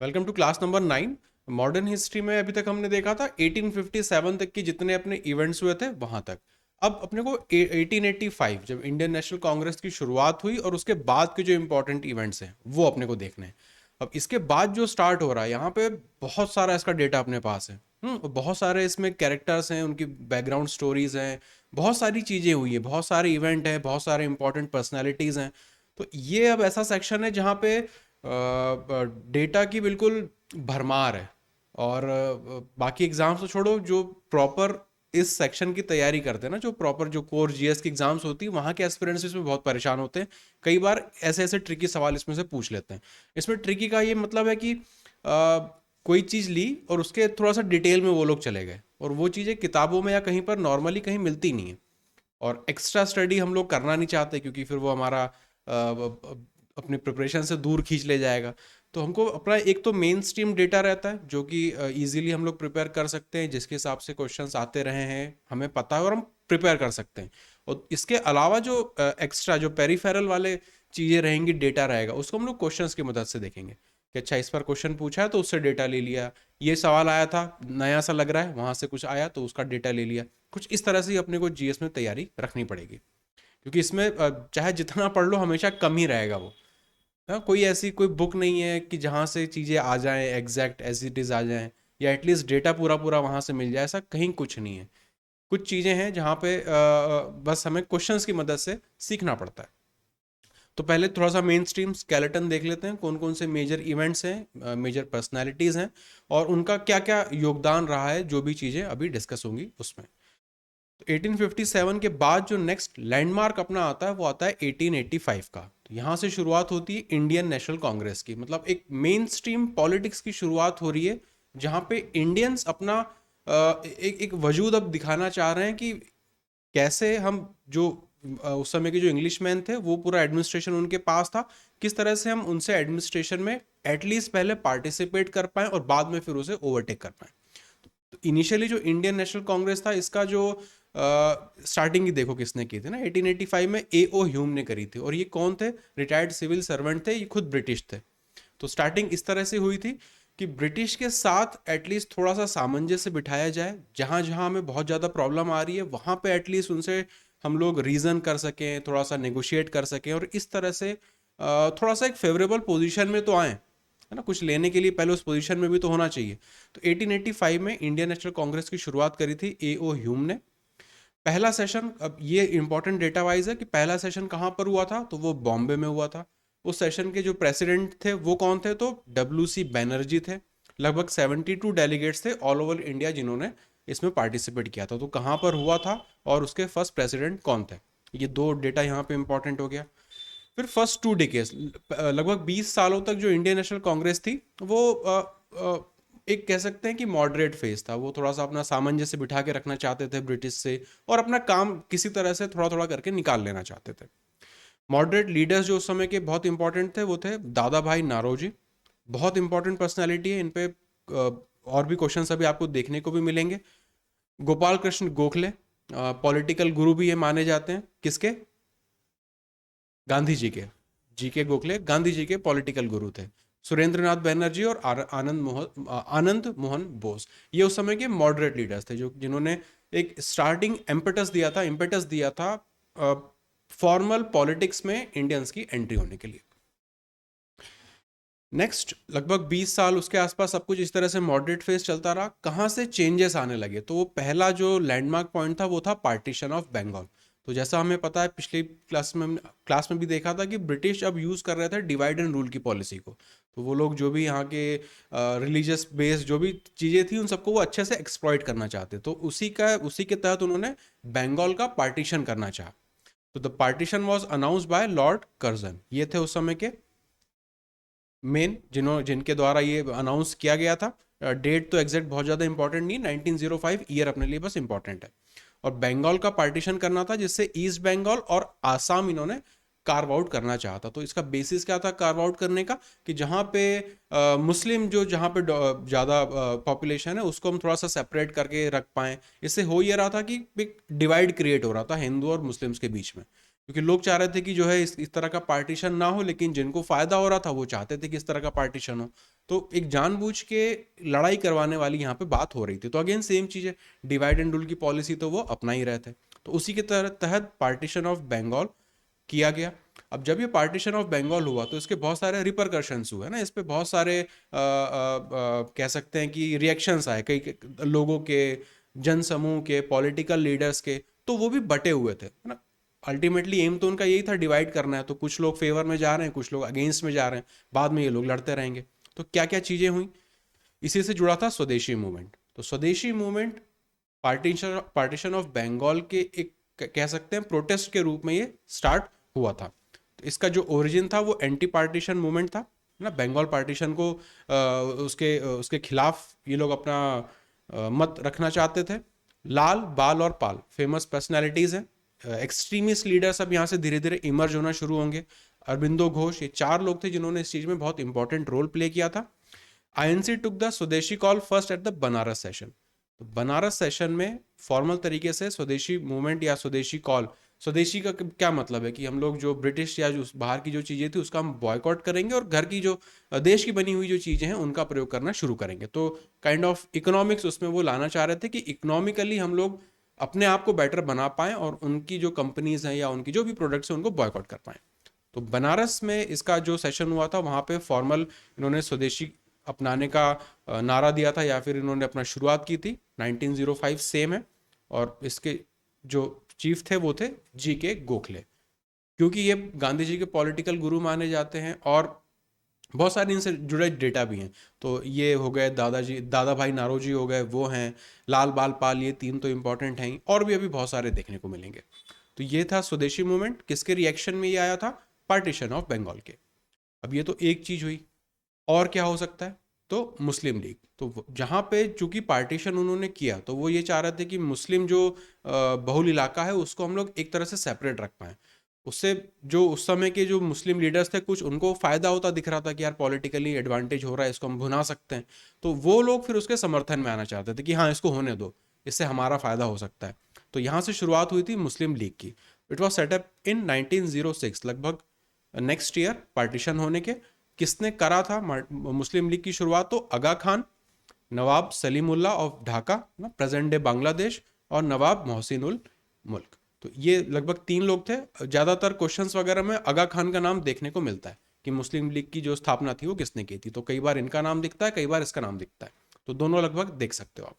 Welcome to class number 9। Modern history में अभी तक हमने देखा था 1857 तक की जितने अपने इवेंट्स हुए थे वहां तक। अब अपने को 1885 जब इंडियन नेशनल कांग्रेस की शुरुआत हुई और उसके बाद के जो इंपॉर्टेंट इवेंट्स हैं वो अपने को देखने हैं। अब इसके बाद जो स्टार्ट हो रहा है यहाँ पे बहुत सारा इसका डेटा अपने पास है। और बहुत सारे इसमें कैरेक्टर्स हैं, उनकी बैकग्राउंड स्टोरीज हैं, बहुत सारी चीज़ें हुई हैं, बहुत सारे इवेंट हैं, बहुत सारे इंपॉर्टेंट पर्सनैलिटीज़ हैं। तो ये अब ऐसा सेक्शन है जहाँ पे डेटा की बिल्कुल भरमार है। और बाकी एग्जाम्स तो छोड़ो, जो प्रॉपर इस सेक्शन की तैयारी करते हैं ना, जो प्रॉपर जो कोर जीएस की एग्जाम्स होती है वहाँ के एस्पिरेंट्स इसमें बहुत परेशान होते हैं। कई बार ऐसे ऐसे ट्रिकी सवाल इसमें से पूछ लेते हैं। इसमें ट्रिकी का ये मतलब है कि कोई चीज़ ली और उसके थोड़ा सा डिटेल में वो लोग चले गए, और वो चीज़ें किताबों में या कहीं पर नॉर्मली कहीं मिलती नहीं है। और एक्स्ट्रा स्टडी हम लोग करना नहीं चाहते क्योंकि फिर वो हमारा अपनी प्रिपरेशन से दूर खींच ले जाएगा। तो हमको अपना एक तो मेन स्ट्रीम डेटा रहता है जो कि इजीली हम लोग प्रिपेयर कर सकते हैं, जिसके हिसाब से क्वेश्चंस आते रहे हैं हमें पता है और हम प्रिपेयर कर सकते हैं। और इसके अलावा जो एक्स्ट्रा जो पेरिफेरल वाले चीज़ें रहेंगी, डेटा रहेगा, उसको हम लोग क्वेश्चंस की मदद से देखेंगे कि अच्छा इस पर क्वेश्चन पूछा है तो उससे डेटा ले लिया, ये सवाल आया था नया सा लग रहा है वहाँ से कुछ आया तो उसका डेटा ले लिया। कुछ इस तरह से ही अपने को जीएस में तैयारी रखनी पड़ेगी, क्योंकि इसमें चाहे जितना पढ़ लो हमेशा कम ही रहेगा वो। हाँ, कोई ऐसी कोई बुक नहीं है कि जहाँ से चीज़ें आ जाएं एग्जैक्ट एज इट इज़ आ जाएं, या एटलीस्ट डेटा पूरा पूरा वहाँ से मिल जाए, ऐसा कहीं कुछ नहीं है। कुछ चीज़ें हैं जहाँ पे बस हमें क्वेश्चंस की मदद से सीखना पड़ता है। तो पहले थोड़ा सा मेन स्ट्रीम स्केलेटन देख लेते हैं, कौन कौन से मेजर इवेंट्स हैं, मेजर पर्सनैलिटीज़ हैं, और उनका क्या क्या योगदान रहा है, जो भी चीज़ें अभी डिस्कस होंगी उसमें। तो 1857 के बाद जो नेक्स्ट लैंडमार्क अपना आता है वो आता है 1885 का। तो यहाँ से शुरुआत होती है इंडियन नेशनल कांग्रेस की, मतलब एक मेन स्ट्रीम पॉलिटिक्स की शुरुआत हो रही है जहाँ पे इंडियंस अपना एक एक वजूद अब दिखाना चाह रहे हैं कि कैसे हम जो उस समय के जो इंग्लिश मैन थे वो पूरा एडमिनिस्ट्रेशन उनके पास था, किस तरह से हम उनसे एडमिनिस्ट्रेशन में एटलीस्ट पहले पार्टिसिपेट कर पाएं और बाद में फिर उसे ओवरटेक कर पाएं। तो इनिशियली जो इंडियन नेशनल कांग्रेस था इसका जो स्टार्टिंग ही देखो किसने की थी ना, 1885 में ए ओ ह्यूम ने करी थी। और ये कौन थे? रिटायर्ड सिविल सर्वेंट थे, ये खुद ब्रिटिश थे। तो स्टार्टिंग इस तरह से हुई थी कि ब्रिटिश के साथ एटलीस्ट थोड़ा सा सामंजस्य बिठाया जाए, जहाँ जहाँ हमें बहुत ज़्यादा प्रॉब्लम आ रही है वहाँ पे एटलीस्ट उनसे हम लोग रीज़न कर सकें, थोड़ा सा नेगोशिएट कर सकें, और इस तरह से थोड़ा सा एक फेवरेबल पोजीशन में तो आए, है ना। कुछ लेने के लिए पहले उस पोजीशन में भी तो होना चाहिए। तो 1885 में इंडियन नेशनल कांग्रेस की शुरुआत करी थी ए ओ ह्यूम ने। पहला सेशन, अब ये इंपॉर्टेंट डेटा वाइज है कि पहला सेशन कहाँ पर हुआ था, तो वो बॉम्बे में हुआ था। उस सेशन के जो प्रेसिडेंट थे वो कौन थे, तो डब्ल्यू सी बैनर्जी थे। लगभग 72 डेलीगेट्स थे ऑल ओवर इंडिया जिन्होंने इसमें पार्टिसिपेट किया था। तो कहाँ पर हुआ था और उसके फर्स्ट प्रेसिडेंट कौन थे, ये दो डेटा यहाँ पे इंपॉर्टेंट हो गया। फिर फर्स्ट 2 डिकेड्स, लगभग 20 सालों तक जो इंडियन नेशनल कांग्रेस थी वो एक कह सकते हैं कि मॉडरेट फेज था। वो थोड़ा सा अपना सामंजस्य बिठा के रखना चाहते थे ब्रिटिश से, और अपना काम किसी तरह से थोड़ा थोड़ा करके निकाल लेना चाहते थे। मॉडरेट लीडर्स जो उस समय के बहुत इंपॉर्टेंट थे वो थे दादा भाई नारोजी। बहुत इंपॉर्टेंट पर्सनैलिटी है, इन पे और भी क्वेश्चंस अभी आपको देखने को भी मिलेंगे। गोपाल कृष्ण गोखले, पॉलिटिकल गुरु भी ये माने जाते हैं, किसके? गांधी जी के। जी के गोखले गांधी जी के पॉलिटिकल गुरु थे। सुरेंद्रनाथ बैनर्जी और आनंद मोहन बोस, ये उस समय के मॉडरेट लीडर्स थे जो जिन्होंने एक स्टार्टिंग इम्पेटस दिया था फॉर्मल पॉलिटिक्स में इंडियंस की एंट्री होने के लिए। नेक्स्ट लगभग 20 साल उसके आसपास सब कुछ इस तरह से मॉडरेट फेज चलता रहा। कहाँ से चेंजेस आने लगे, तो वो पहला जो लैंडमार्क पॉइंट था वो था पार्टीशन ऑफ बंगाल। तो जैसा हमें पता है, पिछली क्लास में भी देखा था कि ब्रिटिश अब यूज़ कर रहे थे डिवाइड एंड रूल की पॉलिसी को। तो वो लोग जो भी यहाँ के रिलीजियस बेस्ड जो भी चीज़ें थी उन सबको वो अच्छे से एक्सप्लॉइट करना चाहते, तो उसी के तहत उन्होंने बंगाल का पार्टीशन करना चाहा। तो the partition was announced by Lord Curzon, ये थे उस समय के मेन जिनके द्वारा ये अनाउंस किया गया था। डेट तो एग्जैक्ट बहुत ज़्यादा इंपॉर्टेंट नहीं, 1905 ईयर अपने लिए बस इंपॉर्टेंट है। और बंगाल का पार्टीशन करना था जिससे ईस्ट बंगाल और आसाम इन्होंने कार्व आउट करना चाहा था। तो इसका बेसिस क्या था कार्व आउट करने का, कि जहाँ पे मुस्लिम जो जहाँ पे ज़्यादा पॉपुलेशन है उसको हम थोड़ा सा सेपरेट करके रख पाएँ। इससे हो ये रहा था कि एक डिवाइड क्रिएट हो रहा था हिंदू और मुस्लिम्स के बीच में। क्योंकि लोग चाह रहे थे कि जो है इस तरह का पार्टीशन ना हो, लेकिन जिनको फायदा हो रहा था वो चाहते थे कि इस तरह का पार्टीशन हो। तो एक जानबूझ के लड़ाई करवाने वाली यहाँ पे बात हो रही थी। तो अगेन सेम चीज़ है, डिवाइड एंड रूल की पॉलिसी तो वो अपना ही रहे थे। तो उसी के तहत पार्टीशन ऑफ बंगाल किया गया। अब जब ये पार्टीशन ऑफ बंगाल हुआ तो इसके बहुत सारे रिपरकशंस हुए ना, इस पे बहुत सारे कह सकते हैं कि रिएक्शंस आए कई लोगों के, जन समूह के, पॉलिटिकल लीडर्स के। तो वो भी बटे हुए थे, है ना। अल्टीमेटली एम तो उनका यही था, डिवाइड करना है। तो कुछ लोग फेवर में जा रहे हैं, कुछ लोग अगेंस्ट में जा रहे हैं, बाद में ये लोग लड़ते रहेंगे। तो क्या क्या चीज़ें हुई, इसी से जुड़ा था स्वदेशी मूवमेंट। तो स्वदेशी मूवमेंट पार्टीशन ऑफ बंगाल के एक कह सकते हैं प्रोटेस्ट के रूप में ये स्टार्ट हुआ था। तो इसका जो ओरिजिन था वो एंटी पार्टीशन मूवमेंट था ना। बंगाल पार्टीशन को उसके खिलाफ ये लोग अपना मत रखना चाहते थे। लाल, बाल और पाल फेमस पर्सनैलिटीज हैं। एक्सट्रीमिस्ट लीडर्स अब यहाँ से धीरे धीरे इमर्ज होना शुरू होंगे। अरबिंदो घोष, ये 4 लोग थे जिन्होंने इस चीज में बहुत इंपॉर्टेंट रोल प्ले किया था। आईएनसी टुक द स्वदेशी call first at the Banaras session. तो बनारस सेशन में फॉर्मल तरीके से स्वदेशी मूवमेंट या स्वदेशी कॉल, स्वदेशी का क्या मतलब है कि हम लोग जो ब्रिटिश या जो बाहर की जो चीज़ें थी उसका हम बॉयकॉट करेंगे और घर की जो देश की बनी हुई जो चीज़ें हैं उनका प्रयोग करना शुरू करेंगे। तो काइंड ऑफ इकोनॉमिक्स उसमें वो लाना चाह रहे थे कि इकोनॉमिकली हम लोग अपने आप को बेटर बना पाएं और उनकी जो कंपनीज हैं या उनकी जो भी प्रोडक्ट्स हैं उनको बॉयकॉट कर पाएं। तो बनारस में इसका जो सेशन हुआ था वहाँ पे फॉर्मल इन्होंने स्वदेशी अपनाने का नारा दिया था, या फिर इन्होंने अपना शुरुआत की थी। 1905 सेम है। और इसके जो चीफ थे वो थे जी के गोखले, क्योंकि ये गांधी जी के पॉलिटिकल गुरु माने जाते हैं और बहुत सारे इनसे जुड़े डेटा भी हैं। तो ये हो गए दादाजी, दादा भाई नारोजी हो गए, वो हैं लाल बाल पाल, ये 3 तो इंपॉर्टेंट हैं ही, और भी अभी बहुत सारे देखने को मिलेंगे। तो ये था स्वदेशी मूवमेंट, किसके रिएक्शन में ये आया था, पार्टीशन ऑफ बंगाल के। अब ये तो एक चीज हुई, और क्या हो सकता है, तो मुस्लिम लीग। तो जहाँ पे चूंकि पार्टीशन उन्होंने किया तो वो ये चाह रहे थे कि मुस्लिम जो बहुल इलाका है उसको हम लोग एक तरह से सेपरेट रख पाएं। उससे जो उस समय के जो मुस्लिम लीडर्स थे कुछ उनको फायदा होता दिख रहा था कि यार पॉलिटिकली एडवांटेज हो रहा है, इसको हम भुना सकते हैं। तो वो लोग फिर उसके समर्थन में आना चाहते थे कि हाँ इसको होने दो, इससे हमारा फायदा हो सकता है। तो यहाँ से शुरुआत हुई थी मुस्लिम लीग की। इट वॉज सेटअप इन 1906, लगभग नेक्स्ट ईयर पार्टीशन होने के। किसने करा था मुस्लिम लीग की शुरुआत, तो Aga Khan, Nawab Salimullah of Dhaka present day Bangladesh, और नवाब मोहसिन उल मुल्क। तो ये लगभग 3 लोग थे। ज्यादातर क्वेश्चंस वगैरह में आगा खान का नाम देखने को मिलता है कि मुस्लिम लीग की जो स्थापना थी वो किसने की थी। तो कई बार इनका नाम दिखता है, कई बार इसका नाम दिखता है। तो दोनों लगभग देख सकते हो आप।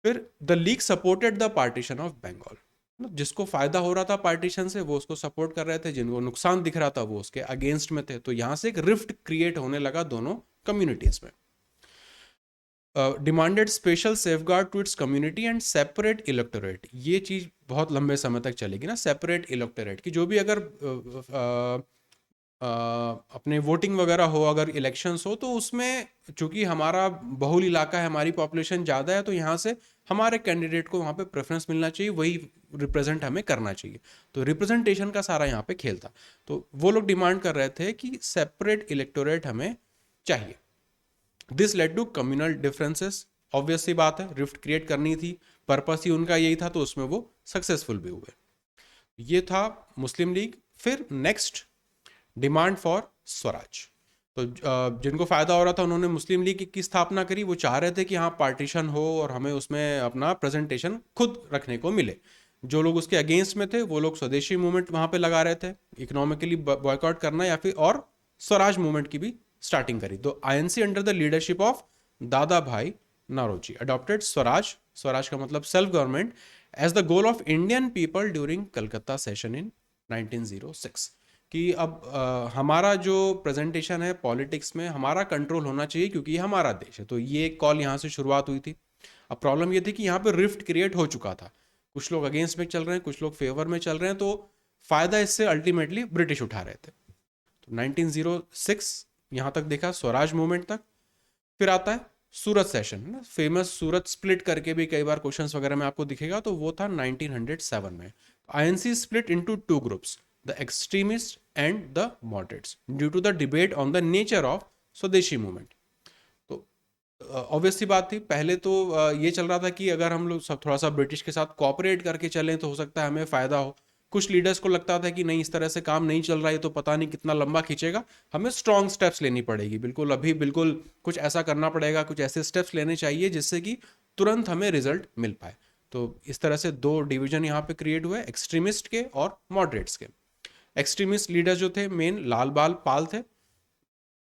फिर the league supported the partition of Bengal. जिसको फायदा हो रहा था पार्टीशन से वो उसको सपोर्ट कर रहे थे, जिनको नुकसान दिख रहा था वो उसके अगेंस्ट में थे। तो यहां से एक रिफ्ट क्रिएट होने लगा दोनों कम्युनिटीज में। Demanded special safeguard to its community and separate electorate. ये चीज बहुत लंबे समय तक चलेगी ना, सेपरेट इलेक्टोरेट की। जो भी अगर अपने वोटिंग वगैरह हो, अगर इलेक्शंस हो, तो उसमें चूंकि हमारा बहुल इलाका है, हमारी पॉपुलेशन ज़्यादा है, तो यहाँ से हमारे कैंडिडेट को वहाँ पे प्रेफरेंस मिलना चाहिए, वही रिप्रेजेंट हमें करना चाहिए। तो रिप्रेजेंटेशन का सारा यहाँ पे खेल था। तो वो लोग डिमांड कर रहे थे कि सेपरेट इलेक्टोरेट हमें चाहिए। This led to communal differences. Obvious सी बात है, रिफ्ट क्रिएट करनी थी, पर्पस ही उनका यही था, तो उसमें वो सक्सेसफुल भी हुए। ये था मुस्लिम लीग। फिर नेक्स्ट, डिमांड फॉर स्वराज। तो जिनको फायदा हो रहा था उन्होंने मुस्लिम लीग की स्थापना करी। वो चाह रहे थे कि हाँ पार्टीशन हो और हमें उसमें अपना प्रेजेंटेशन खुद रखने को मिले। जो लोग उसके अगेंस्ट में थे वो लोग स्वदेशी मूवमेंट वहां पे लगा रहे थे, इकोनॉमिकली बॉयकॉट करना, या फिर और स्वराज मूवमेंट की भी स्टार्टिंग करी। तो INC under the leadership of Dadabhai Naoroji adopted Swaraj, Swaraj का मतलब self government, as the goal of Indian people during Calcutta session in 1906। कि अब हमारा जो प्रेजेंटेशन है पॉलिटिक्स में, हमारा कंट्रोल होना चाहिए क्योंकि ये हमारा देश है। तो ये एक कॉल यहाँ से शुरुआत हुई थी। अब प्रॉब्लम ये थी कि यहाँ पे रिफ्ट क्रिएट हो चुका था, कुछ लोग अगेंस्ट में चल रहे हैं, कुछ लोग फेवर में चल रहे हैं। तो फायदा इससे अल्टीमेटली ब्रिटिश उठा रहे थे। तो 1906 यहाँ तक देखा, स्वराज मूवमेंट तक। फिर आता है सूरत सेशन, ना फेमस सूरत स्प्लिट करके भी कई बार क्वेश्चंस वगैरह में आपको दिखेगा। तो वो था 1907 में। INC split into 2 groups, the extremists and the moderates, due to the debate on the nature of स्वदेशी मूवमेंट। तो ऑब्वियस सी बात थी, पहले तो ये चल रहा था कि अगर हम लोग सब थोड़ा सा ब्रिटिश के साथ कोऑपरेट करके चलें तो हो सकता है हमें फ़ायदा हो। कुछ लीडर्स को लगता था कि नहीं इस तरह से काम नहीं चल रहा है तो पता नहीं कितना लंबा खींचेगा, हमें स्ट्रॉन्ग स्टेप्स लेनी पड़ेगी, बिल्कुल अभी बिल्कुल कुछ ऐसा करना पड़ेगा, कुछ ऐसे स्टेप्स लेने चाहिए जिससे कि तुरंत हमें रिजल्ट मिल पाए। तो इस तरह से दो डिवीजन यहाँ पे क्रिएट हुए, एक्सट्रीमिस्ट के और मॉडरेट्स के। एक्सट्रीमिस्ट लीडर्स जो थे मेन लाल बाल पाल थे,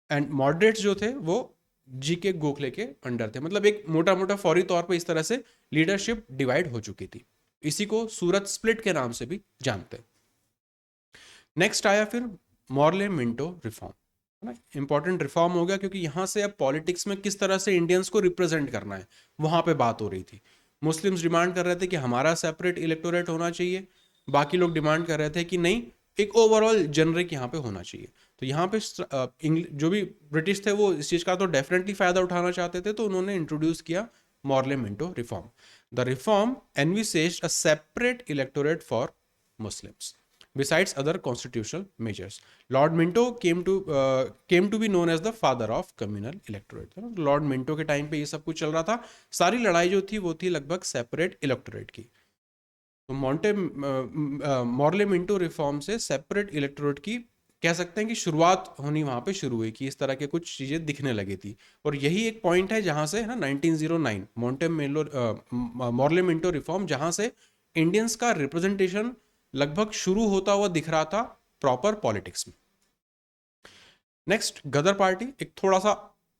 एंड मॉडरेट्स जो थे वो जी के गोखले के अंडर थे। मतलब एक मोटा मोटा फौरी तौर पे इस तरह से लीडरशिप डिवाइड हो चुकी थी। इसी को सूरत स्प्लिट के नाम से भी जानते हैं। नेक्स्ट आया फिर मॉर्ले मिंटो रिफॉर्म, है ना। इंपॉर्टेंट रिफॉर्म हो गया क्योंकि यहां से अब पॉलिटिक्स में किस तरह से इंडियंस को रिप्रेजेंट करना है वहां पे बात हो रही थी। मुस्लिम्स डिमांड कर रहे थे कि हमारा सेपरेट इलेक्टोरेट होना चाहिए, बाकी लोग डिमांड कर रहे थे कि नहीं एक ओवरऑल जनरिक यहाँ पे होना चाहिए। तो यहाँ पे जो भी ब्रिटिश थे वो इस चीज़ का तो डेफिनेटली फायदा उठाना चाहते थे, तो उन्होंने इंट्रोड्यूस किया Morley Minto reform. The reform envisaged a separate electorate for Muslims besides other constitutional measures. Lord Minto came to be known as the father of communal electorate. Lord Minto के time पे ये सब कुछ चल रहा था। सारी लड़ाई जो थी वो थी लगभग सेपरेट इलेक्टोरेट की। तो मॉर्ले मिंटो रिफॉर्म से सेपरेट इलेक्टोरेट की कह सकते हैं कि शुरुआत होनी वहां पे शुरू हुई, कि इस तरह के कुछ चीजें दिखने लगी थी। और यही एक पॉइंट है जहां से ना 1909 मॉर्ले मिंटो रिफॉर्म, जहां से इंडियंस का रिप्रेजेंटेशन लगभग शुरू होता हुआ दिख रहा था प्रॉपर पॉलिटिक्स में। नेक्स्ट गदर पार्टी, एक थोड़ा सा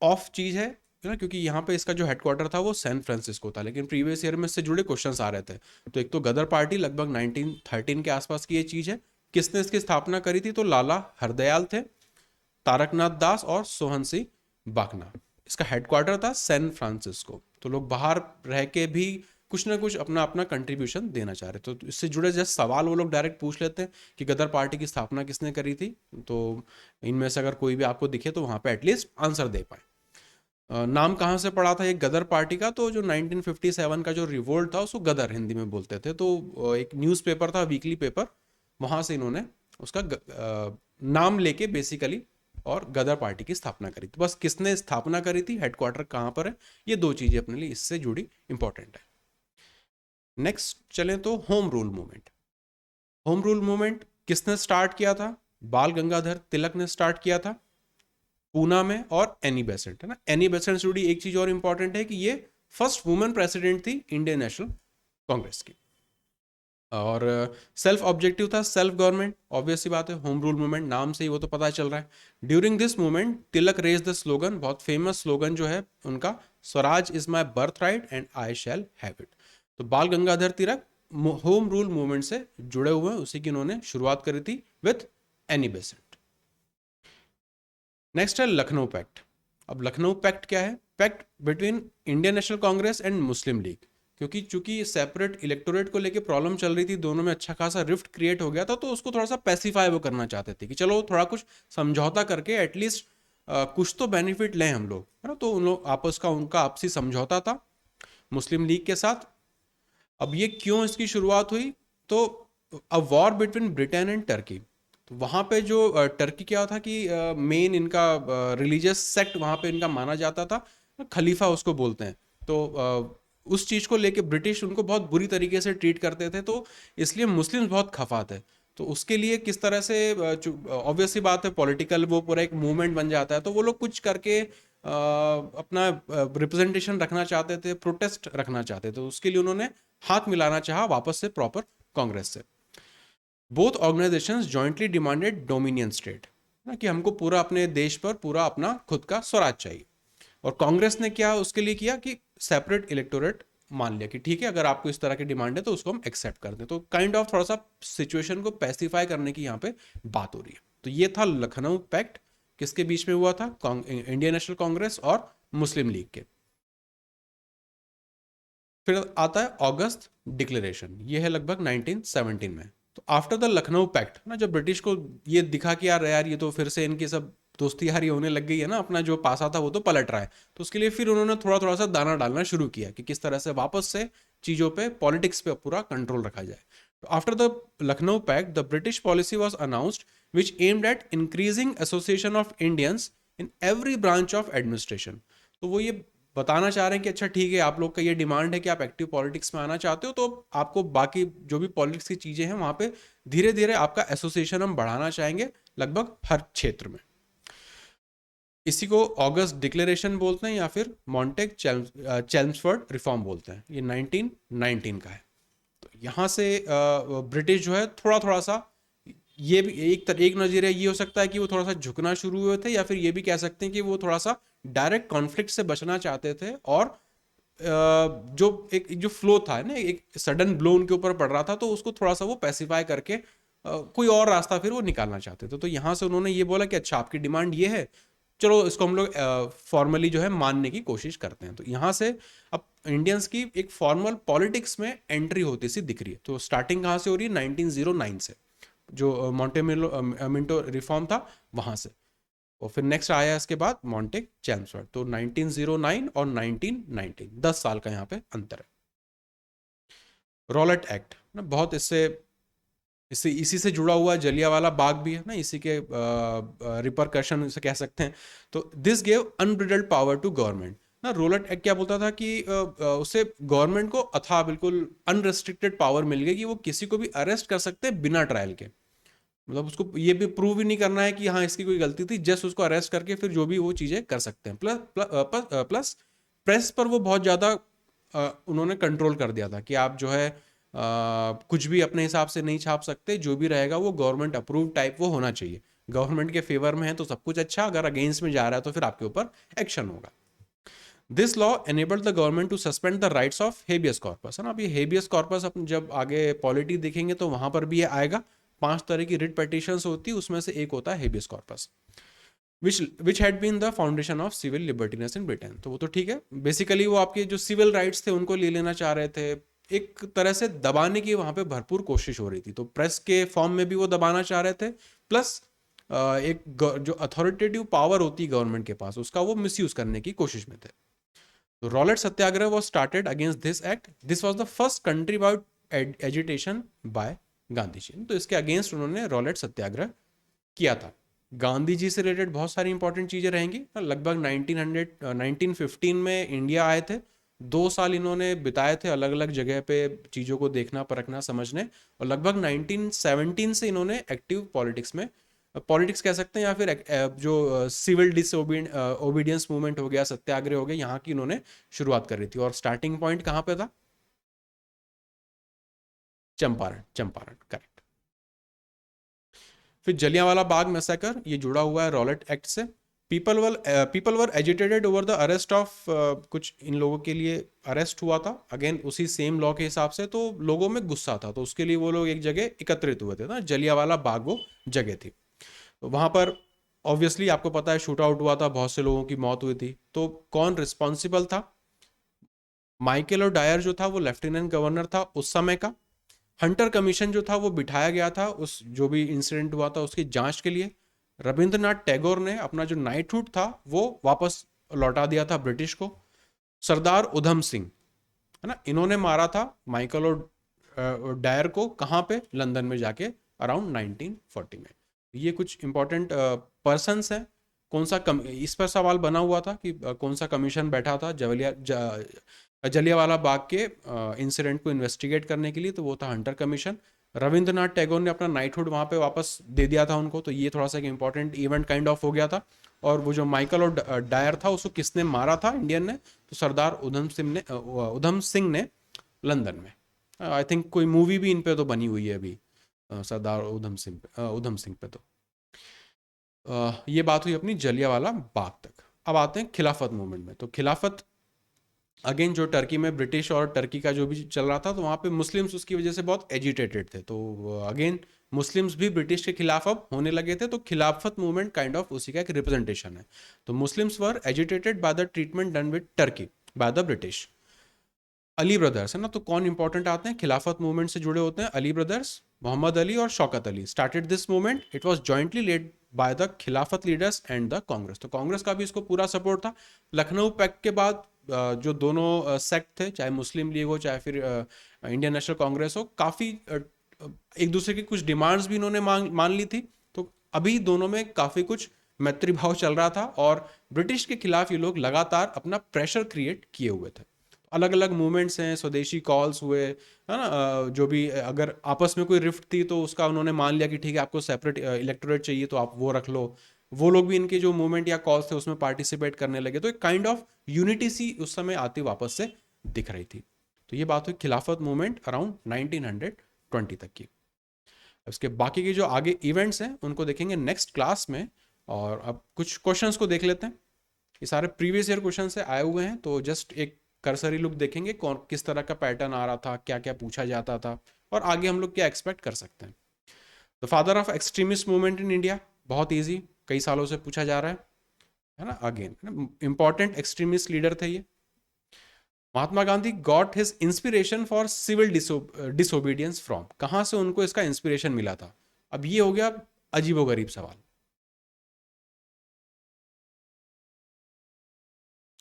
ऑफ चीज है ना, क्योंकि यहाँ पे इसका जो हेडक्वार्टर था वो सैन फ्रांसिस्को था, लेकिन प्रीवियस ईयर में इससे जुड़े क्वेश्चंस आ रहे थे। तो एक तो गदर पार्टी लगभग 1913 के आसपास की ये चीज है। किसने इसकी स्थापना करी थी? तो लाला हरदयाल थे, तारकनाथ दास और सोहन सिंह बाकना। इसका हेडक्वार्टर था सैन फ्रांसिस्को। तो लोग बाहर रह के भी कुछ ना कुछ अपना अपना कंट्रीब्यूशन देना चाह रहे थे। तो इससे जुड़े जैसे सवाल वो लोग डायरेक्ट पूछ लेते हैं कि गदर पार्टी की स्थापना किसने करी थी, तो इनमें से अगर कोई भी आपको दिखे तो वहां पे एटलीस्ट आंसर दे पाए। नाम कहाँ से पड़ा था ये गदर पार्टी का? तो जो 1957 का जो रिवोल्ट था उसको गदर हिंदी में बोलते थे। तो एक न्यूज़पेपर था, वीकली पेपर, वहां से इन्होंने उसका नाम लेके बेसिकली और गदर पार्टी की स्थापना करी। तो बस किसने स्थापना करी थी, हेडक्वार्टर कहाँ पर है, ये दो चीजें अपने लिए इससे जुड़ी इंपॉर्टेंट है। नेक्स्ट चलें तो home rule movement. Home rule movement किसने स्टार्ट किया था? बाल गंगाधर तिलक ने स्टार्ट किया था पूना में, और एनी बेसेंट, है ना। एनी बेसेंट से जुड़ी एक चीज और इंपॉर्टेंट है कि ये फर्स्ट वुमेन प्रेसिडेंट थी इंडियन नेशनल कांग्रेस की। और सेल्फ ऑब्जेक्टिव था सेल्फ गवर्नमेंट, ऑब्वियस सी बात है, होम रूल मूवमेंट नाम से ही वो तो पता चल रहा है। During this movement Tilak raised the slogan, बहुत फेमस स्लोगन जो है उनका, Swaraj is my birthright and I shall have it. तो Bal Gangadhar Tilak home rule movement से जुड़े हुए हैं, उसी की उन्होंने शुरुआत करी थी विथ एनी बेसेंट। नेक्स्ट है लखनऊ पैक्ट। अब लखनऊ पैक्ट क्या है? Pact between Indian National Congress and Muslim League. क्योंकि चूंकि सेपरेट इलेक्टोरेट को लेके प्रॉब्लम चल रही थी, दोनों में अच्छा खासा रिफ्ट क्रिएट हो गया था, तो उसको थोड़ा सा पैसिफाई वो करना चाहते थे कि चलो थोड़ा कुछ समझौता करके एटलीस्ट कुछ तो बेनिफिट लें हम लोग, है ना। तो उन लोग आपस का उनका आपसी समझौता था मुस्लिम लीग के साथ। अब ये क्यों इसकी शुरुआत हुई? तो a war between Britain and Turkey. तो वहाँ पे जो टर्की क्या था कि मेन इनका रिलीजियस सेक्ट वहाँ पे इनका माना जाता था, खलीफा उसको बोलते हैं। तो उस चीज़ को लेके ब्रिटिश उनको बहुत बुरी तरीके से ट्रीट करते थे, तो इसलिए मुस्लिम्स बहुत खफा थे। तो उसके लिए किस तरह से, ऑब्वियसली बात है पॉलिटिकल वो पूरा एक मूवमेंट बन जाता है, तो वो लोग कुछ करके अपना रिप्रेजेंटेशन रखना चाहते थे, प्रोटेस्ट रखना चाहते थे। तो उसके लिए उन्होंने हाथ मिलाना चाहा वापस से प्रॉपर कांग्रेस से। Both organisations jointly demanded dominion state, ना कि हमको पूरा अपने देश पर पूरा अपना खुद का स्वराज चाहिए। और कांग्रेस ने क्या उसके लिए किया कि सेपरेट इलेक्टोरेट मान लिया कि ठीक है, अगर आपको इस तरह की डिमांड है तो उसको हम एक्सेप्ट कर दें। तो काइंड ऑफ थोड़ा सा सिचुएशन को पैसिफाई करने की यहाँ पे बात हो रही है। तो ये था लखनऊ पैक्ट, किसके बीच में हुआ था? इंडियन नेशनल कांग्रेस और मुस्लिम लीग के। फिर आता है अगस्त डिक्लेरेशन, ये है लगभग 1917 में। तो आफ्टर द लखनऊ पैक्ट ना, जब ब्रिटिश को ये दिखा कि यार ये तो फिर से इनकी सब दोस्ती यारी होने लग गई है ना, अपना जो पासा था वो तो पलट रहा है, तो उसके लिए फिर उन्होंने थोड़ा थोड़ा सा दाना डालना शुरू किया कि किस तरह से वापस से चीज़ों पे, पॉलिटिक्स पे पूरा कंट्रोल रखा जाए। तो after the Lucknow pact the British policy was announced which aimed at increasing association of Indians in every branch of administration. तो वो ये बताना चाह रहे हैं कि अच्छा ठीक है, आप लोग का ये डिमांड है कि आप एक्टिव पॉलिटिक्स में आना चाहते हो, तो आपको बाकी जो भी पॉलिटिक्स की चीज़ें हैं वहाँ पे धीरे धीरे आपका एसोसिएशन हम बढ़ाना चाहेंगे लगभग हर क्षेत्र में। इसी को ऑगस्ट डिक्लेरेशन बोलते हैं या फिर मॉन्टेग चेल्मसफोर्ड रिफॉर्म बोलते हैं। ये 1919 का है। तो यहाँ से ब्रिटिश जो है थोड़ा थोड़ा सा, ये भी एक नज़रिया ये हो सकता है कि वो थोड़ा सा झुकना शुरू हुए थे, या फिर ये भी कह सकते हैं कि वो थोड़ा सा डायरेक्ट कॉन्फ्लिक्ट से बचना चाहते थे, और जो एक जो फ्लो था ना, एक सडन ब्लो उनके ऊपर पड़ रहा था, तो उसको थोड़ा सा वो पैसिफाई करके कोई और रास्ता फिर वो निकालना चाहते थे। तो यहाँ से उन्होंने ये बोला कि अच्छा आपकी डिमांड ये है, चलो इसको हम लोग फॉर्मली जो है मानने की कोशिश करते हैं। तो यहाँ से अब इंडियंस की एक फॉर्मल पॉलिटिक्स में एंट्री होती सी दिख रही है। तो स्टार्टिंग कहाँ से हो रही है? 1909 से, जो मिंटो रिफॉर्म था वहाँ से। और फिर नेक्स्ट आया इसके बाद मॉन्टेग चेल्मसफोर्ड। तो 1909 और 1919, 10 साल का यहाँ पे अंतर है। रॉलेट एक्ट ना, बहुत इससे इससे इसी से जुड़ा हुआ जलियांवाला बाग भी है ना, इसी के रिपरकशन से कह सकते हैं। तो this gave unbridled power to government ना। रोलेट एक्ट क्या बोलता था कि उससे गवर्नमेंट को अथाह बिल्कुल अनरेस्ट्रिक्टेड पावर मिल गई कि वो किसी को भी अरेस्ट कर सकते हैं बिना ट्रायल के। मतलब उसको ये भी प्रूव ही नहीं करना है कि हाँ इसकी कोई गलती थी, जस्ट उसको अरेस्ट करके फिर जो भी वो चीज़ें कर सकते हैं। प्लस प्रेस पर वो बहुत ज़्यादा उन्होंने कंट्रोल कर दिया था कि आप जो है कुछ भी अपने हिसाब से नहीं छाप सकते, जो भी रहेगा वो गवर्नमेंट अप्रूव टाइप वो होना चाहिए। गवर्नमेंट के फेवर में है तो सब कुछ अच्छा, अगर अगेंस्ट में जा रहा है तो फिर आपके ऊपर एक्शन होगा। This law enabled the government to suspend the rights of habeas corpus है ना। अब ये हेबियस कॉर्पस अपन जब आगे पॉलिटी देखेंगे तो वहां पर भी ये आएगा। 5 तरह की रिट पिटिशंस होती है, उसमें से एक होता है habeas corpus, which had been the foundation of civil liberties in Britain. तो वो तो ठीक है, बेसिकली वो आपके जो सिविल राइट्स थे उनको ले लेना चाह रहे थे, एक तरह से दबाने की वहां पे भरपूर कोशिश हो रही थी। तो प्रेस के फॉर्म में भी वो दबाना चाह रहे थे, प्लस एक जो अथॉरिटेटिव पावर होती है गवर्नमेंट के पास, उसका वो मिसयूज करने की कोशिश में थे। तो Rowlatt Satyagraha was started against this act. This was the first countrywide agitation by Gandhi ji. तो इसके अगेंस्ट उन्होंने रॉलेट सत्याग्रह किया था। गांधी जी से रिलेटेड बहुत सारी इंपॉर्टेंट चीजें रहेंगी। लगभग 1915 में इंडिया आए थे। 2 साल इन्होंने बिताए थे अलग अलग जगह पे चीज़ों को देखना, परखना, समझने। और लगभग 1917 से इन्होंने एक्टिव पॉलिटिक्स में, पॉलिटिक्स कह सकते हैं या फिर जो सिविल डिसओबीडियंस मूवमेंट हो गया, सत्याग्रह हो गया, यहाँ की इन्होंने शुरुआत कर रही थी। और स्टार्टिंग पॉइंट कहाँ पे था? चंपारण, चंपारण, करेक्ट। फिर जलियांवाला बाग मैसेकर, ये जुड़ा हुआ है रॉलेट एक्ट से। People were agitated over the arrest of, कुछ इन लोगों के लिए अरेस्ट हुआ था अगेन उसी सेम लॉ के हिसाब से, तो लोगों में गुस्सा था, तो उसके लिए वो लोग एक जगह एकत्रित हुए थे ना। जलियांवाला बाग वो जगह थी। तो वहां पर ऑब्वियसली आपको पता है शूट आउट हुआ था, बहुत से लोगों की मौत हुई थी। तो कौन रिस्पॉन्सिबल था? माइकल और डायर जो था वो लेफ्टिनेंट गवर्नर था उस समय का। हंटर कमीशन जो था वो बिठाया गया था उस जो भी इंसिडेंट हुआ था उसकी जांच के लिए। रविंद्रनाथ टैगोर ने अपना जो नाइटहुड था वो वापस लौटा दिया था ब्रिटिश को। सरदार उधम सिंह है ना, इन्होंने मारा था माइकल और डायर को, कहाँ पे? लंदन में जाके अराउंड 1940 में। ये कुछ इंपॉर्टेंट पर्सन्स हैं। कौन सा इस पर सवाल बना हुआ था कि कौन सा कमीशन बैठा था जलियांवाला बाग के इंसिडेंट को इन्वेस्टिगेट करने के लिए? तो वो था हंटर कमीशन। रविंद्रनाथ टैगोर ने अपना नाइटहुड वहाँ पे वापस दे दिया था उनको, तो ये थोड़ा सा एक इंपॉर्टेंट इवेंट काइंड ऑफ हो गया था। और वो जो माइकल और डायर था उसको किसने मारा था इंडियन ने? तो सरदार उधम सिंह ने लंदन में। आई थिंक कोई मूवी भी इन पे तो बनी हुई है अभी, सरदार उधम सिंह पे। तो ये बात हुई अपनी जलियांवाला बाग तक। अब आते हैं खिलाफत मूवमेंट में। तो खिलाफत अगेन जो टर्की में ब्रिटिश और टर्की का जो भी चल रहा था, तो वहाँ पे मुस्लिम्स उसकी वजह से बहुत एजिटेटेड थे। तो अगेन मुस्लिम्स भी ब्रिटिश के खिलाफ अब होने लगे थे। तो खिलाफत मूवमेंट काइंड ऑफ उसी का एक रिप्रेजेंटेशन है। तो Muslims were agitated by the treatment done with Turkey by the British. Ali brothers है ना, तो कौन इंपॉर्टेंट आते हैं खिलाफत मूवमेंट से जुड़े होते हैं? अली ब्रदर्स, मोहम्मद अली और Shaukat Ali started this movement. It was jointly led by the खिलाफत लीडर्स एंड द कांग्रेस। तो कांग्रेस का भी इसको पूरा सपोर्ट था। लखनऊ पैक्ट के बाद जो दोनों सेक्ट थे, चाहे मुस्लिम लीग हो चाहे फिर इंडियन नेशनल कांग्रेस हो, काफ़ी एक दूसरे की कुछ डिमांड्स भी इन्होंने मान ली थी। तो अभी दोनों में काफ़ी कुछ मैत्री भाव चल रहा था और ब्रिटिश के खिलाफ ये लोग लगातार अपना प्रेशर क्रिएट किए हुए थे। अलग अलग मूवमेंट्स हैं, स्वदेशी कॉल्स हुए, है ना, जो भी अगर आपस में कोई रिफ्ट थी तो उसका उन्होंने मान लिया कि ठीक है आपको सेपरेट इलेक्टोरेट चाहिए तो आप वो रख लो। वो लोग भी इनके जो मूवमेंट या कॉल्स थे उसमें पार्टिसिपेट करने लगे, तो एक काइंड ऑफ यूनिटी सी उस समय आती वापस से दिख रही थी। तो ये बात हुई खिलाफत मूवमेंट अराउंड 1920 तक की। उसके बाकी के जो आगे इवेंट्स हैं उनको देखेंगे नेक्स्ट क्लास में। और अब कुछ क्वेश्चंस को देख लेते हैं। ये सारे प्रीवियस ईयर क्वेश्चन से आए हुए हैं, तो जस्ट एक करसरी लुक देखेंगे कौन किस तरह का पैटर्न आ रहा था, क्या क्या पूछा जाता था और आगे हम लोग क्या एक्सपेक्ट कर सकते हैं। The father of extremist movement in India, बहुत ईजी, कई सालों से पूछा जा रहा है ना, अगेन इंपॉर्टेंट एक्सट्रीमिस्ट लीडर थे ये। Mahatma Gandhi got his inspiration for civil disobedience from, कहां से उनको इसका इंस्पिरेशन मिला था। अब ये हो गया अजीबोगरीब सवाल,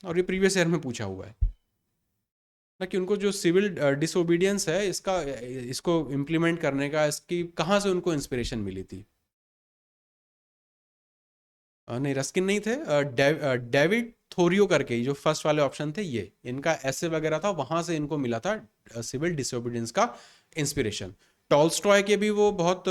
और ये प्रीवियस ईयर में पूछा हुआ है ना कि उनको जो सिविल डिसोबीडियंस है इसका, इसको इम्प्लीमेंट करने का, इसकी कहाँ से उनको इंस्पिरेशन मिली थी। नहीं, रस्किन नहीं थे, डेविड थोरियो करके जो फर्स्ट वाले ऑप्शन थे ये, इनका ऐसे वगैरह था, वहां से इनको मिला था सिविल डिसोबीडियंस का इंस्पिरेशन। टॉल्स्टॉय के भी वो बहुत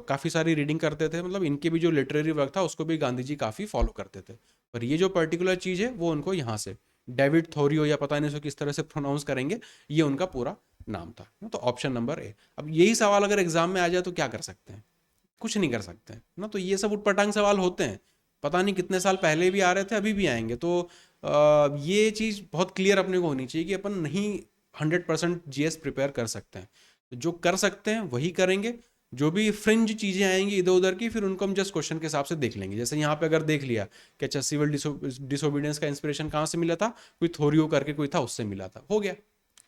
काफ़ी सारी रीडिंग करते थे, मतलब इनके भी जो लिटरेरी वर्क था उसको भी गांधी जी काफ़ी फॉलो करते थे। पर ये जो पर्टिकुलर चीज़ है वो उनको यहाँ से, डेविड थोरियो या पता नहीं सो किस तरह से प्रोनाउंस करेंगे, ये उनका पूरा नाम था। तो ऑप्शन नंबर ए। अब यही सवाल अगर एग्जाम में आ जाए तो क्या कर सकते हैं, कुछ नहीं कर सकते हैं ना। तो ये सब उटपटांग सवाल होते हैं, पता नहीं कितने साल पहले भी आ रहे थे, अभी भी आएंगे। तो ये चीज़ बहुत क्लियर अपने को होनी चाहिए कि अपन नहीं 100% जीएस प्रिपेयर कर सकते हैं। तो जो कर सकते हैं वही करेंगे, जो भी फ्रिंज चीज़ें आएंगी इधर उधर की फिर उनको हम जस्ट क्वेश्चन के हिसाब से देख लेंगे। जैसे यहाँ पे अगर देख लिया कि अच्छा सिविल डिसोबीडियंस का इंस्पिरेशन कहाँ से मिला था, कोई थोरियो करके कोई था उससे मिला था, हो गया,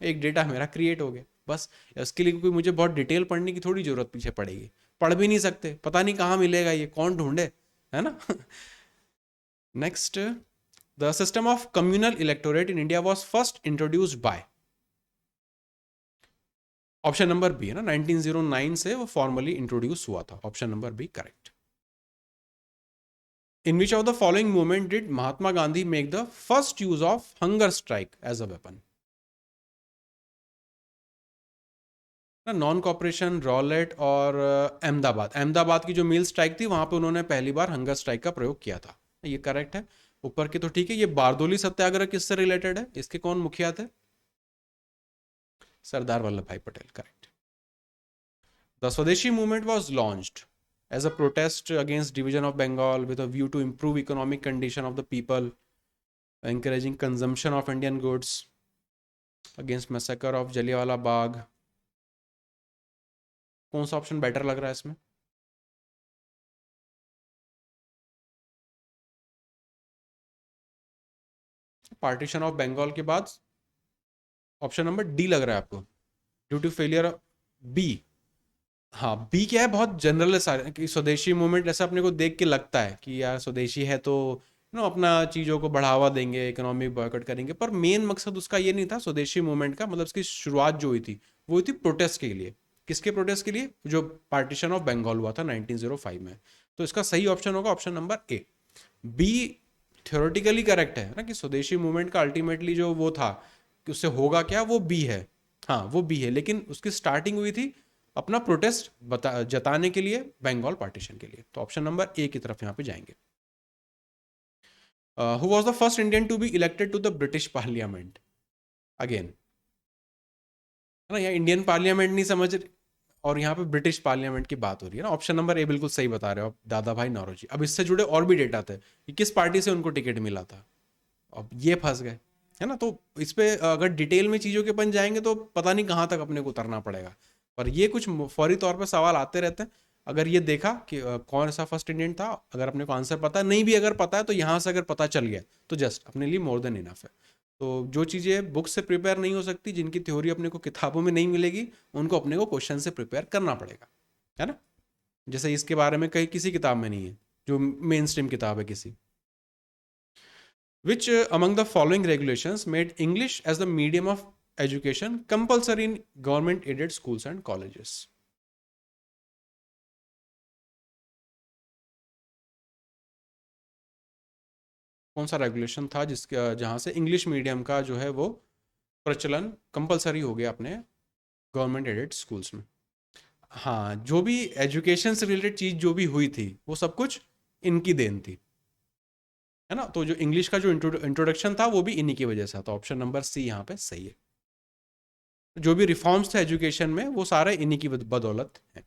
एक डेटा मेरा क्रिएट हो गया बस। इसके लिए कोई मुझे बहुत डिटेल पढ़ने की थोड़ी जरूरत पीछे पड़ेगी, पढ़ भी नहीं सकते, पता नहीं कहाँ मिलेगा ये, कौन ढूंढे, है ना। Next, the system of communal electorate in India was first introduced by, option number B है ना, 1909 से वो फॉर्मली इंट्रोड्यूस हुआ था, option number B correct. In which of the following movement did Mahatma Gandhi make the first use of hunger strike as a weapon. Non cooperation, Rowlatt और अहमदाबाद, अहमदाबाद की जो मील strike थी वहां पे उन्होंने पहली बार हंगर स्ट्राइक का प्रयोग किया था, ये करेक्ट है। ऊपर की तो ठीक है। ये बारदोली सत्याग्रह किससे रिलेटेड है, इसके कौन मुखिया थे, सरदार वल्लभ भाई पटेल, करेक्ट। द स्वदेशी movement was launched as a protest against division of Bengal with a view to improve economic condition of the people, encouraging consumption of Indian goods, against massacre of Jallianwala Bagh। कौन सा option better लग रहा है इसमें, partition of Bengal के बाद option number D लग रहा है आपको, ड्यू टू फेलियर, बी। हाँ, बी क्या है, बहुत जनरल है सारे कि स्वदेशी मूवमेंट, ऐसा अपने को देख के लगता है कि यार स्वदेशी है तो अपना चीज़ों को बढ़ावा देंगे, इकोनॉमिक बॉयकॉट करेंगे, पर मेन मकसद उसका ये नहीं था स्वदेशी मूवमेंट का। मतलब इसकी शुरुआत जो हुई थी वो हुई थी प्रोटेस्ट के लिए। किसके प्रोटेस्ट के लिए, जो पार्टीशन ऑफ बंगाल हुआ था 1905 में। तो इसका सही ऑप्शन होगा option number A. B theoretically correct है ना, कि स्वदेशी मूवमेंट का अल्टीमेटली जो वो था कि उससे होगा क्या, वो बी है। हाँ वो बी है, लेकिन उसकी स्टार्टिंग हुई थी अपना प्रोटेस्ट जताने के लिए बंगाल पार्टीशन के लिए। तो ऑप्शन नंबर ए की तरफ यहाँ पे जाएंगे। Who was the first Indian to be elected to the British parliament, again है ना, यहाँ इंडियन पार्लियामेंट नहीं समझ, और यहाँ पे ब्रिटिश पार्लियामेंट की बात हो रही है ना। ऑप्शन नंबर ए बिल्कुल सही बता रहे हो आप, दादा भाई नौरोजी। अब इससे जुड़े और भी डेटा थे कि किस पार्टी से उनको टिकट मिला था, अब ये फंस गए, है ना। तो इस पे अगर डिटेल में चीज़ों के बन जाएंगे तो पता नहीं कहाँ तक अपने को उतरना पड़ेगा। पर ये कुछ फौरी तौर पे सवाल आते रहते हैं। अगर ये देखा कि कौन सा फर्स्ट इंडियन था, अगर अपने को आंसर पता है, नहीं भी अगर पता है तो यहाँ से अगर पता चल गया तो जस्ट अपने लिए मोर देन इनफ है। तो जो चीज़ें बुक से प्रिपेयर नहीं हो सकती, जिनकी थ्योरी अपने को किताबों में नहीं मिलेगी, उनको अपने को क्वेश्चन से प्रिपेयर करना पड़ेगा, है ना। जैसे इसके बारे में कहीं किसी किताब में नहीं है, जो मेन स्ट्रीम किताब है किसी। Which among the following regulations made English as the medium of education compulsory in government aided schools and colleges? कौन सा रेगुलेशन था जिसका जहाँ से इंग्लिश मीडियम का जो है वो प्रचलन कंपलसरी हो गया अपने गवर्नमेंट एडेड स्कूल्स में? हाँ, जो भी एजुकेशन से रिलेटेड चीज़ जो भी हुई थी वो सब कुछ इनकी देन थी, है ना? तो जो इंग्लिश का जो इंट्रोडक्शन था वो भी इन्हीं की वजह से था। तो ऑप्शन नंबर सी यहाँ पे सही है। जो भी रिफॉर्म्स थे एजुकेशन में वो सारे इन्हीं की बदौलत हैं।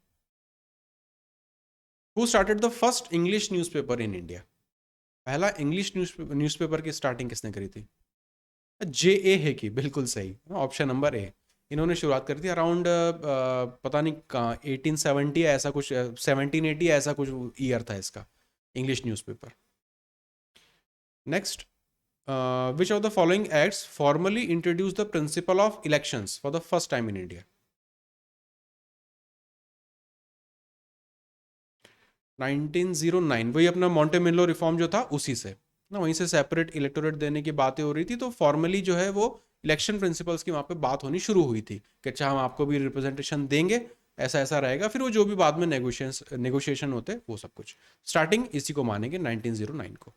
Who started the first English newspaper in India? पहला इंग्लिश न्यूज़पेपर की स्टार्टिंग किसने करी थी? जे ए है की, बिल्कुल सही, ऑप्शन नंबर ए। इन्होंने शुरुआत करी थी अराउंड पता नहीं कहाँ 1870 या ऐसा कुछ, 1780 या ऐसा कुछ ईयर था इसका, English newspaper. Next, which of the following acts formally introduced the principle of elections for the first time in India? 1909, वही अपना मॉन्टेमिलो रिफॉर्म जो था उसी से ना, वहीं से सेपरेट इलेक्टोरेट देने की बातें हो रही थी, तो फॉर्मली जो है वो इलेक्शन प्रिंसिपल्स की वहाँ पे बात होनी शुरू हुई थी कि अच्छा हम आपको भी रिप्रेजेंटेशन देंगे, ऐसा ऐसा रहेगा, फिर वो जो भी बाद में नेगोशिएशन होते वो सब कुछ स्टार्टिंग इसी को मानेंगे 1909 को।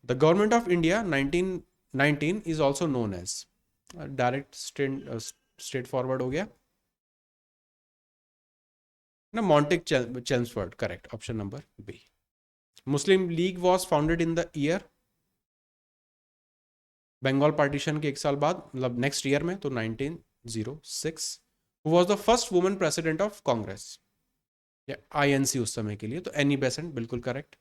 The government of India 1919 is also known as, direct straightforward हो गया ना, Montagu Chelmsford, correct, option number B. Muslim League was founded in the year, Bengal partition के एक साल बाद, मतलब नेक्स्ट ईयर में, तो 1906। Who was the first woman president of Congress या आईएनसी उस समय के लिए? तो एनी बेसेंट, बिल्कुल correct.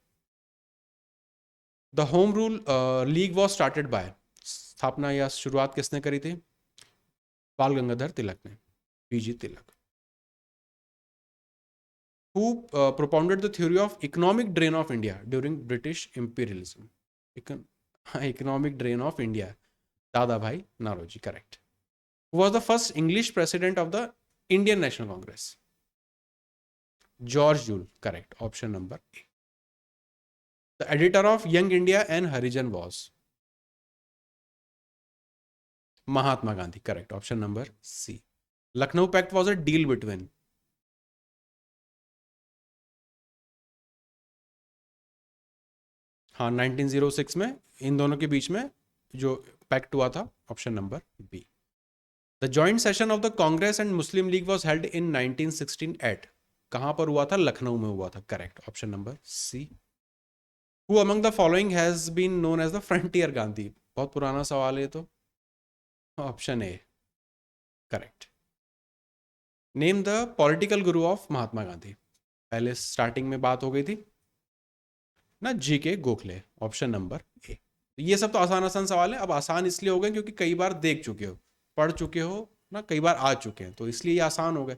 The home rule league was started by, स्थापना या शुरुआत किसने करी थी? बाल गंगाधर तिलक ने, PG Tilak. Who propounded the theory of economic drain of India during British imperialism? Economic drain of India, Dada Bhai Naroji, correct. Who was the first English president of the Indian National Congress? George Joule, correct, option number A. The editor of Young India and Harijan was Mahatma Gandhi, correct, option number C. Lucknow Pact was a deal between, हाँ, 1906 में इन दोनों के बीच में जो pact हुआ था, option number B. The joint session of the Congress and Muslim League was held in 1916 at, कहां पर हुआ था? लखनऊ में हुआ था, correct, option number C. Who among the following has been known as the frontier Gandhi? बहुत पुराना सवाल है तो, option A, correct. Name the political guru of Mahatma Gandhi, पहले स्टार्टिंग में बात हो गई थी ना, जी के गोखले, ऑप्शन नंबर ए। ये सब तो आसान आसान सवाल है, अब आसान इसलिए हो गए क्योंकि कई बार देख चुके हो, पढ़ चुके हो ना, कई बार आ चुके हैं, तो इसलिए ये आसान हो गए।